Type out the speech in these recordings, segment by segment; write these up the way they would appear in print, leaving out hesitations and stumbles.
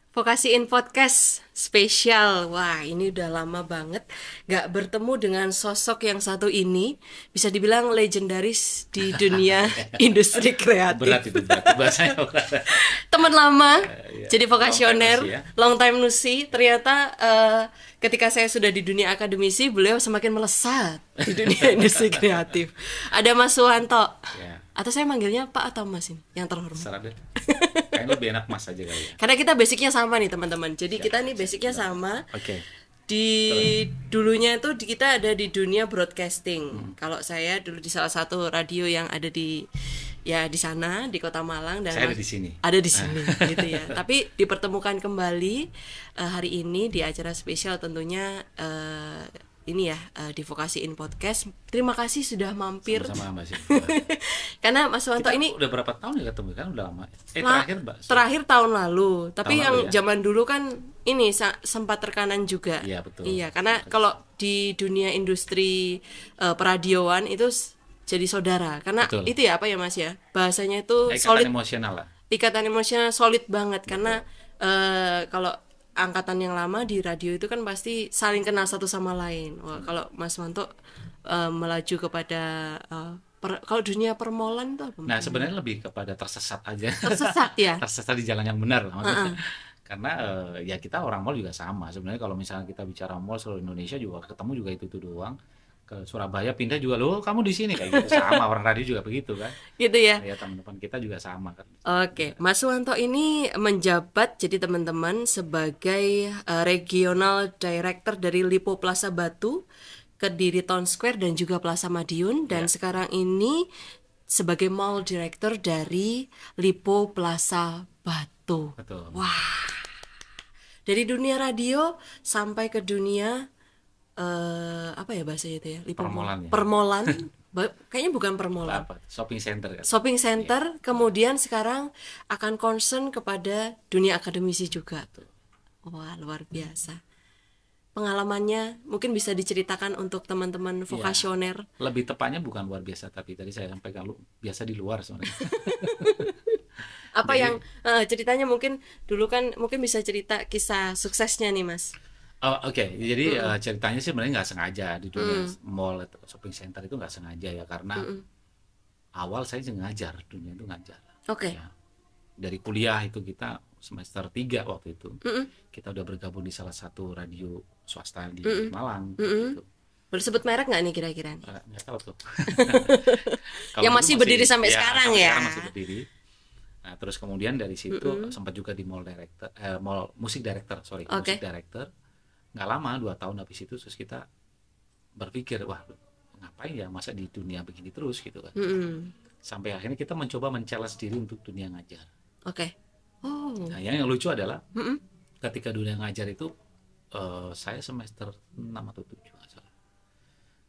Vokasiin podcast spesial. Wah, ini udah lama banget gak bertemu dengan sosok yang satu ini. Bisa dibilang legendaris di dunia industri kreatif. Berat itu, berat bahasanya berat. Teman lama, Iya. jadi vokasioner, Long time no see ya. long time no see. Ternyata ketika saya sudah di dunia akademisi, beliau semakin melesat di dunia industri kreatif. Ada Mas Suwanto. Ya, Atau saya manggilnya Pak atau Mas ini? Yang terhormat. terserah deh. Kayaknya lebih enak Mas aja kali ya. Karena kita basicnya sama nih teman-teman. Jadi kita nih basicnya sama. Oke. Di dulunya itu kita ada di dunia broadcasting. Kalau saya dulu di salah satu radio yang ada di di sana di Kota Malang, dan Saya ada di sini. Ada di sini gitu ya. Tapi dipertemukan kembali hari ini di acara spesial tentunya di Vokasiin Podcast. Terima kasih sudah mampir. Sama-sama Mbak Sih. Karena Mas Wanto Kita ini udah berapa tahun ya ketemu kan? Udah lama. Lah, Terakhir Mbak. terakhir tahun lalu. Tapi Tahun yang lalu ya? zaman dulu kan ini sempat terkanan juga. Iya, betul. Iya, karena kalau di dunia industri peradioan itu jadi saudara. Karena Betul. itu ya apa ya Mas ya? Bahasanya itu Ikatan solid, emosional lah. ikatan emosional solid banget. Karena kalau angkatan yang lama di radio itu kan pasti saling kenal satu sama lain. Wah, kalau Mas Wanto melaju kepada kalau dunia permolan itu apa? Nah, sebenarnya lebih kepada tersesat aja. Tersesat ya. Tersesat di jalan yang benar maksudnya. Karena ya kita orang mall juga sama. Sebenarnya kalau misalnya kita bicara mall seluruh Indonesia juga ketemu juga itu doang. Ke Surabaya pindah juga loh, kamu di sini kayak gitu sama. Orang radio juga begitu kan. Gitu ya. Ya teman-teman kita juga sama kan. Oke, Mas Suwanto ini menjabat jadi teman-teman sebagai regional director dari Lipo Plaza Batu, Kediri Town Square dan juga Plaza Madiun, dan sekarang ini sebagai mall director dari Lipo Plaza Batu. Betul. Wah, dari dunia radio sampai ke dunia apa ya bahasanya itu ya? Lipo Permolan ya. Permolan. Kayaknya bukan permolan. Apa? Shopping center kan. Shopping center, kemudian sekarang akan concern kepada dunia akademisi juga. Wah, luar biasa. Pengalamannya mungkin bisa diceritakan untuk teman-teman vokasioner. Lebih tepatnya bukan luar biasa, tapi tadi saya sampaikan biasa di luar sebenarnya. Apa yang ceritanya mungkin dulu kan mungkin bisa cerita kisah suksesnya nih, Mas. Oh, oke. Jadi ceritanya sih sebenarnya nggak sengaja di dunia mall atau shopping center itu nggak sengaja ya, karena awal saya ngajar, dunia itu ngajar. Oke. Ya. Dari kuliah itu kita semester 3 waktu itu. Kita udah bergabung di salah satu radio swasta di Malang gitu. Boleh sebut merek nggak nih kira-kira nih? Nggak tahu tuh. Yang Kalau masih dulu berdiri sampai sekarang ya? Sekarang masih berdiri. Nah, terus kemudian dari situ sempat juga di mall director, musik director, musik director. Nggak lama 2 tahun habis itu terus kita berpikir, wah ngapain ya masa di dunia begini terus gitu kan. Sampai akhirnya kita mencoba men-challenge diri untuk dunia ngajar. Oke. Oh. Nah, yang lucu adalah ketika dunia ngajar itu saya semester 6 atau 7 nggak salah.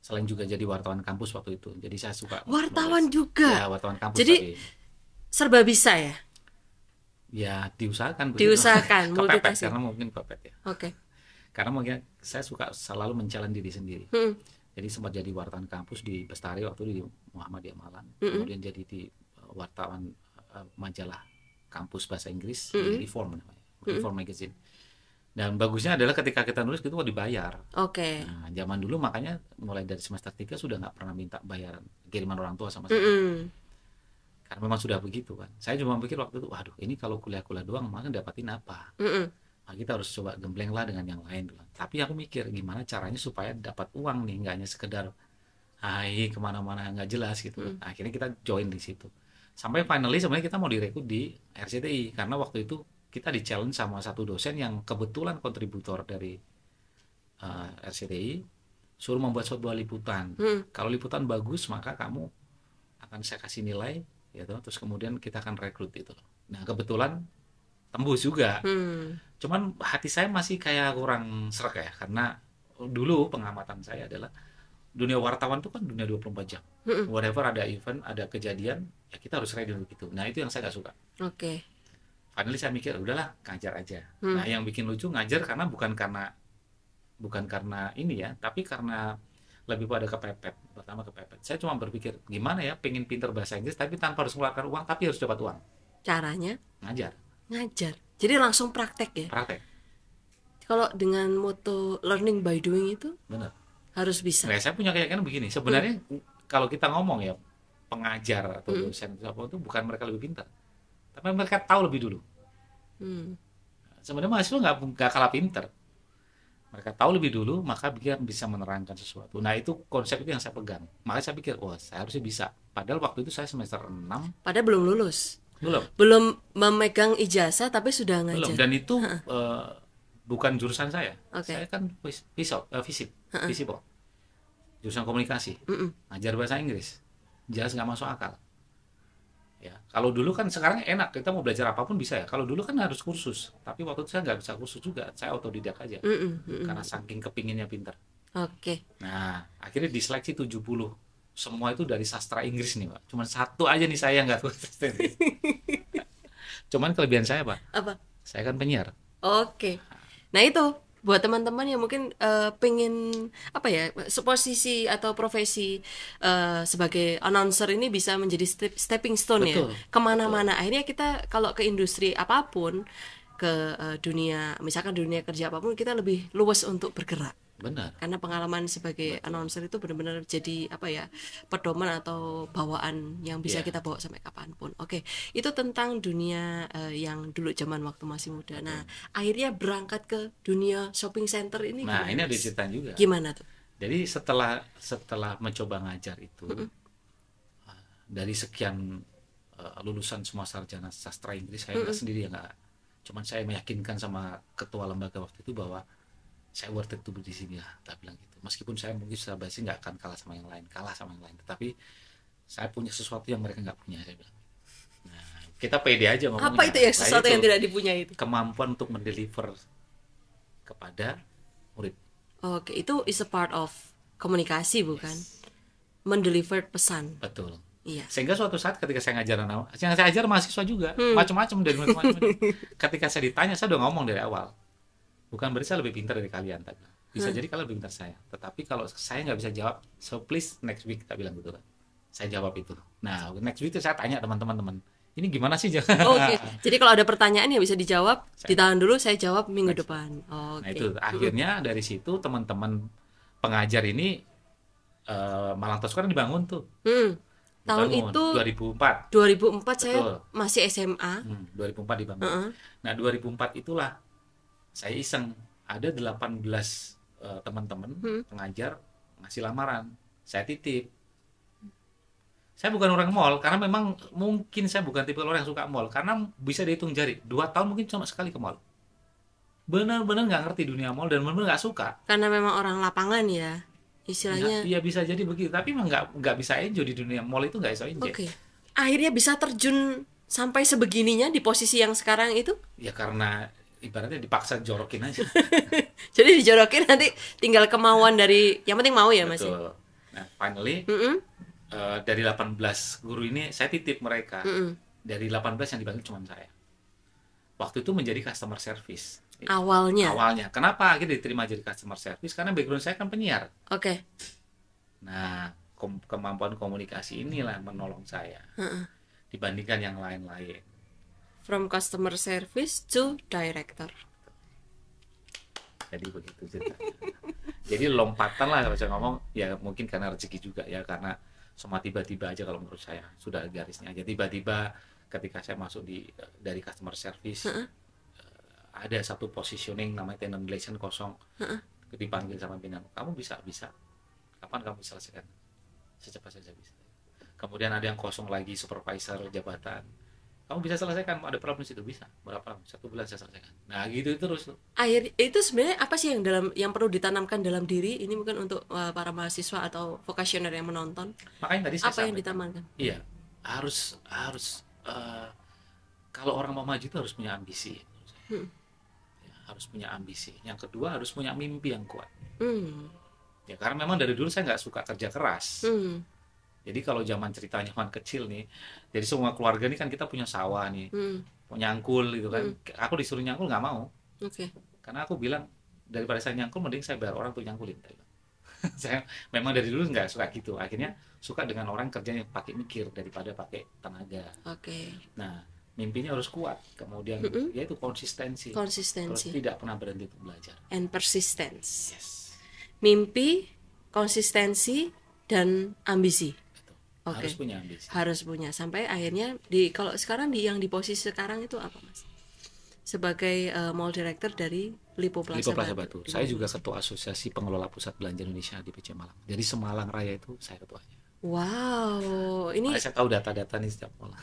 Selain juga jadi wartawan kampus waktu itu. Jadi saya suka Wartawan nulis. juga. Ya, wartawan kampus. Jadi tapi, serba bisa ya? ya diusahakan begitu. Diusahakan, Kepepet multitasking. karena mungkin kepepet ya. Oke. Karena mungkin saya suka selalu men-challenge diri sendiri. Jadi sempat jadi wartawan kampus di Bestari waktu itu di Muhammadiyah Malang. Kemudian jadi di wartawan majalah kampus bahasa Inggris di Reform namanya. Reform Magazine. Dan bagusnya adalah ketika kita nulis itu dibayar. Oke. Nah, zaman dulu makanya mulai dari semester 3 sudah nggak pernah minta bayaran kiriman orang tua sama sekali. Karena memang sudah begitu kan. Saya cuma pikir waktu itu, waduh ini kalau kuliah-kuliah doang malah dapatin apa? Nah, kita harus coba gembleng lah dengan yang lain. Tapi aku mikir gimana caranya supaya dapat uang nih, nggak hanya sekedar hai kemana-mana nggak jelas gitu. Nah, akhirnya kita join di situ. Sampai finally sebenarnya kita mau direkrut di RCTI karena waktu itu kita di challenge sama satu dosen yang kebetulan kontributor dari RCTI, suruh membuat sebuah liputan. Kalau liputan bagus maka kamu akan saya kasih nilai, gitu. Terus kemudian kita akan rekrut itu. Nah kebetulan tembus juga. Cuman hati saya masih kayak kurang serak ya, karena dulu pengamatan saya adalah dunia wartawan itu kan dunia 24 jam. Whatever ada event, ada kejadian, ya kita harus ready untuk itu. Nah itu yang saya gak suka. Oke. Finally saya mikir udahlah ngajar aja. Nah yang bikin lucu ngajar karena bukan karena ini ya, tapi karena lebih pada kepepet. Pertama kepepet. Saya cuma berpikir gimana ya pengen pinter bahasa Inggris tapi tanpa harus mengeluarkan uang, tapi harus dapat uang. Caranya Ngajar. ngajar. Jadi langsung praktek ya. Praktek. Kalau dengan moto learning by doing itu Benar. harus bisa. Nah, saya punya keyakinan begini, sebenarnya kalau kita ngomong ya pengajar atau dosen atau apa itu bukan mereka lebih pintar, tapi mereka tahu lebih dulu. Sebenarnya mahasiswa nggak kalah pintar. Mereka tahu lebih dulu, maka dia bisa menerangkan sesuatu. Nah, itu konsep itu yang saya pegang. Makanya saya pikir, wah, saya harusnya bisa. Padahal waktu itu saya semester 6. Padahal belum lulus. Belum. Belum memegang ijazah tapi sudah ngajar. Belum. Dan itu bukan jurusan saya. Okay. Saya kan FISIP. Jurusan komunikasi. Ngajar bahasa Inggris. Jelas nggak masuk akal. Ya, kalau dulu kan sekarang enak, kita mau belajar apapun bisa ya. Kalau dulu kan harus kursus, tapi waktu itu saya nggak bisa kursus juga, saya otodidak aja. Karena saking kepinginnya pintar. Oke. Nah, akhirnya diseleksi 70. Semua itu dari sastra Inggris nih, Pak. Cuman satu aja nih saya nggak tahu. Cuman kelebihan saya, Pak. Apa? Saya kan penyiar. Oke. Nah, itu buat teman-teman yang mungkin pengen apa ya, posisi atau profesi sebagai announcer ini bisa menjadi stepping stone. Betul, ya kemana-mana. Akhirnya kita kalau ke industri apapun, ke dunia misalkan dunia kerja apapun, kita lebih luas untuk bergerak. Benar. Karena pengalaman sebagai announcer itu benar-benar jadi apa ya, pedoman atau bawaan yang bisa kita bawa sampai kapanpun. Oke, itu tentang dunia yang dulu zaman waktu masih muda. Nah, akhirnya berangkat ke dunia shopping center ini. Nah, ini ada cerita juga. Gimana tuh? Jadi setelah mencoba ngajar itu, dari sekian lulusan semua sarjana sastra Inggris, saya nggak sendiri ya, nggak. Cuman saya meyakinkan sama ketua lembaga waktu itu bahwa saya worth it to be di sini lah, tak bilang gitu. Meskipun saya mungkin secara basic nggak akan kalah sama yang lain, tetapi saya punya sesuatu yang mereka nggak punya, saya bilang. Nah, kita pede aja ngomongnya. Apa itu ya sesuatu yang tidak dipunyai itu? Kemampuan untuk mendeliver kepada murid. Oke, itu is a part of komunikasi, bukan? Yes. Mendeliver pesan. Betul. Iya. Sehingga suatu saat ketika saya ngajar yang saya ajar mahasiswa juga, macam-macam dari macam-macam. Ketika saya ditanya, saya udah ngomong dari awal. Bukan berarti saya lebih pintar dari kalian, tak bilang. Bisa jadi kalian lebih pintar saya. Tetapi kalau saya nggak bisa jawab, so please next week, tak bilang gitu kan. Saya jawab itu. Nah, next week itu saya tanya teman-teman, ini gimana sih? Oke. Jadi kalau ada pertanyaan yang bisa dijawab, ditahan dulu, saya jawab minggu depan. Nah, itu akhirnya dari situ teman-teman pengajar ini Malang Toscar dibangun tuh. Tahun itu 2004. 2004 saya masih SMA. 2004 dibangun. Nah, 2004 itulah saya iseng, ada 18 teman-teman pengajar ngasih lamaran, saya titip. Saya bukan orang mall, karena memang mungkin saya bukan tipe orang yang suka mall, karena bisa dihitung jari, 2 tahun mungkin cuma sekali ke mall. Benar-benar nggak ngerti dunia mall dan benar-benar nggak suka. Karena memang orang lapangan ya, istilahnya. Iya bisa jadi begitu, tapi memang nggak bisa enjoy di dunia mall, itu nggak bisa enjoy. Oke. Akhirnya bisa terjun sampai sebegininya di posisi yang sekarang itu? Ya karena ibaratnya dipaksa jorokin aja. Jadi dijorokin, nanti tinggal kemauan dari, yang penting mau ya. Mas. Betul. Nah, finally dari 18 guru ini saya titip mereka. Dari 18 yang dipanggil cuma saya. Waktu itu menjadi customer service. Awalnya. Kenapa akhirnya diterima jadi customer service? Karena background saya kan penyiar. Oke. Nah, kemampuan komunikasi inilah menolong saya dibandingkan yang lain-lain. From customer service to director. Jadi begitu ceritanya. Jadi lompatan lah kalau saya ngomong, ya mungkin karena rezeki juga ya, karena semua tiba-tiba aja kalau menurut saya, sudah garisnya aja. Tiba-tiba ketika saya masuk dari customer service, ada satu positioning namanya tenant relation kosong, dipanggil sama pimpinan, kamu bisa, kapan kamu bisa selesaikan? Secepat saja bisa. Kemudian ada yang kosong lagi, supervisor jabatan, kamu bisa selesaikan, ada problem situ, bisa, berapa lama? 1 bulan saya selesaikan. Nah gitu terus. Akhir itu sebenarnya apa sih yang perlu ditanamkan dalam diri ini, mungkin untuk para mahasiswa atau vocationer yang menonton? Makanya tadi saya apa yang ditanamkan? Iya, harus kalau orang mau maju itu harus punya ambisi. Ya, harus punya ambisi. Yang kedua harus punya mimpi yang kuat. Ya karena memang dari dulu saya nggak suka kerja keras. Jadi kalau zaman ceritanya zaman kecil nih, jadi semua keluarga nih kan kita punya sawah nih, mau nyangkul gitu kan. Aku disuruh nyangkul nggak mau. Karena aku bilang daripada saya nyangkul, mending saya bayar orang untuk nyangkulin. Saya memang dari dulu nggak suka gitu. Akhirnya suka dengan orang kerja yang pakai mikir daripada pakai tenaga. Oke. Nah, Mimpinya harus kuat, kemudian yaitu konsistensi. Terus tidak pernah berhenti untuk belajar. And persistence. Yes. Mimpi, konsistensi, dan ambisi. Okay. Harus punya ambisi. Harus punya. Sampai akhirnya kalau sekarang yang di posisi sekarang itu apa, Mas? Sebagai mall director dari Lipo Plaza Batu. Saya juga ketua asosiasi pengelola pusat belanja Indonesia di PC Malang. Jadi Semalang Raya itu saya ketuanya. Wow, ini saya tahu data-data nih setiap mall.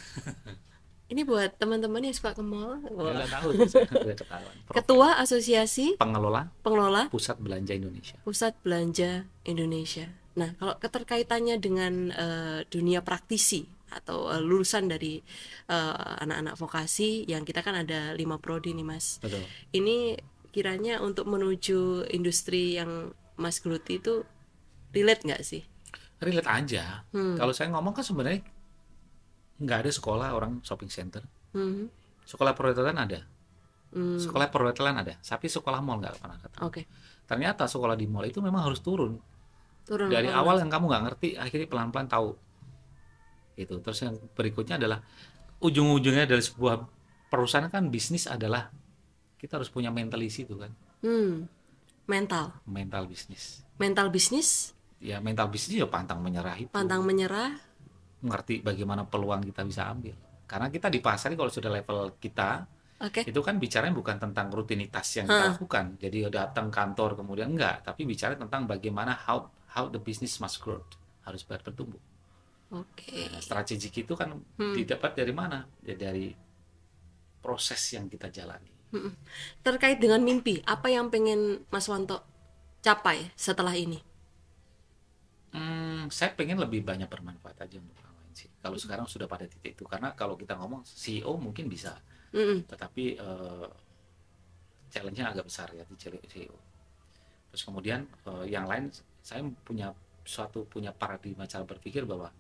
Ini buat teman-teman yang suka ke mall. Ya, tahu udah ketahuan. Ketua Asosiasi Pengelola Pusat Belanja Indonesia. Pusat Belanja Indonesia. Nah, kalau keterkaitannya dengan dunia praktisi atau lulusan dari anak-anak vokasi yang kita kan ada 5 prodi nih, Mas. Betul. Ini kiranya untuk menuju industri yang Mas geluti itu relate nggak sih? Relate aja. Kalau saya ngomong kan sebenarnya nggak ada sekolah orang shopping center. Sekolah perhotelan ada. Sekolah perhotelan ada. Tapi sekolah mall nggak pernah ketemu. Okay. Ternyata sekolah di mall itu memang harus turun dari awal yang kamu nggak ngerti, akhirnya pelan-pelan tahu. Gitu. Terus yang berikutnya adalah ujung-ujungnya dari sebuah perusahaan kan bisnis adalah kita harus punya mentalisi itu kan. Mental bisnis. Ya mental bisnis ya pantang menyerah itu. Ngerti bagaimana peluang kita bisa ambil. Karena kita di pasar kalau sudah level kita, itu kan bicaranya bukan tentang rutinitas yang kita lakukan. Jadi datang kantor kemudian enggak, tapi bicara tentang bagaimana how the business must grow, harus bertumbuh. Nah, strategik itu kan didapat dari mana? Ya, dari proses yang kita jalani. Terkait dengan mimpi, apa yang pengen Mas Wanto capai setelah ini? Saya pengen lebih banyak bermanfaat aja untuk orang lain sih. Kalau sekarang sudah pada titik itu, karena kalau kita ngomong CEO mungkin bisa, tetapi challenge-nya agak besar ya di CEO. Terus kemudian yang lain, saya punya paradigma cara berpikir bahwa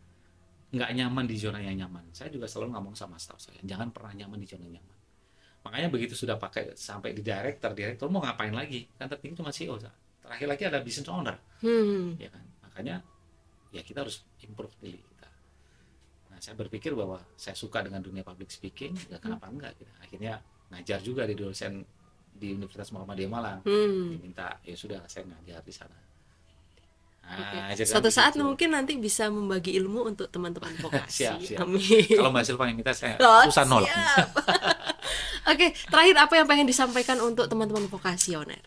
nggak nyaman di zona yang nyaman. Saya juga selalu ngomong sama staff saya, jangan pernah nyaman di zona nyaman. Makanya begitu sudah pakai sampai di direktur mau ngapain lagi? Kan tertinggi cuma CEO. Terakhir lagi ada business owner, ya kan? Makanya ya kita harus improve diri kita. Nah, saya berpikir bahwa saya suka dengan dunia public speaking, ya kenapa enggak? Gitu. Akhirnya ngajar juga di dosen di Universitas Muhammadiyah Malang. Diminta, ya sudah saya ngajar di sana. Nah, suatu saat mungkin nanti bisa membagi ilmu untuk teman-teman vokasi. Siap. Amin. Kalau Mbak Silva yang minta saya susah nolak. Oke, terakhir apa yang pengen disampaikan untuk teman-teman vokasioner?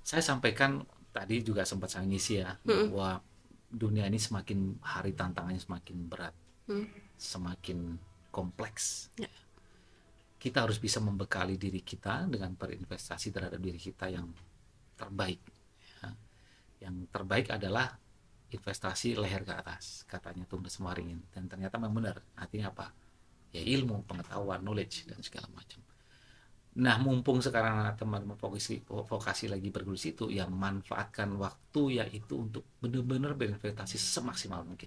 Saya sampaikan tadi juga sempat saya ngisi ya, bahwa dunia ini semakin hari tantangannya semakin berat, semakin kompleks. Ya. Kita harus bisa membekali diri kita dengan berinvestasi terhadap diri kita yang terbaik. Ya. Yang terbaik adalah investasi leher ke atas, katanya Tumbas Maringin. Dan ternyata memang benar. Artinya apa? Ya ilmu, pengetahuan, knowledge, dan segala macam. Nah, mumpung sekarang teman-teman vokasi lagi bergelut itu, ya manfaatkan waktu yaitu untuk benar-benar berinvestasi semaksimal mungkin.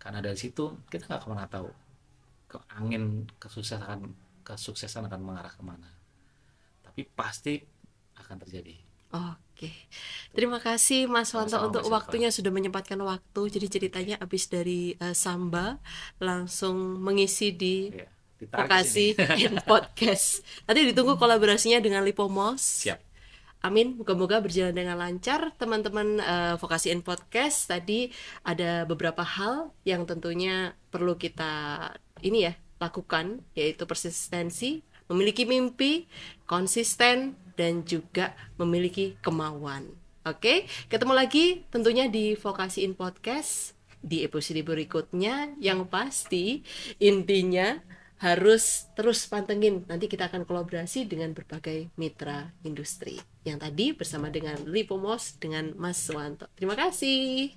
Karena dari situ kita nggak pernah tahu angin kesuksesan akan mengarah kemana. Tapi pasti akan terjadi. Oke, terima kasih Mas Wanto untuk waktunya, sudah menyempatkan waktu. Jadi ceritanya habis dari Samba langsung mengisi di Vokasi in Podcast. Nanti ditunggu kolaborasinya dengan Lipo Mos. Siap. Amin, moga-moga berjalan dengan lancar. Teman-teman Vokasi in Podcast, tadi ada beberapa hal yang tentunya perlu kita lakukan, yaitu persistensi, memiliki mimpi, konsisten, dan juga memiliki kemauan. Oke, ketemu lagi tentunya di Vokasi in Podcast di episode berikutnya. Yang pasti intinya harus terus pantengin. Nanti kita akan kolaborasi dengan berbagai mitra industri. Yang tadi bersama dengan Lipo Mos dengan Mas Wanto. Terima kasih.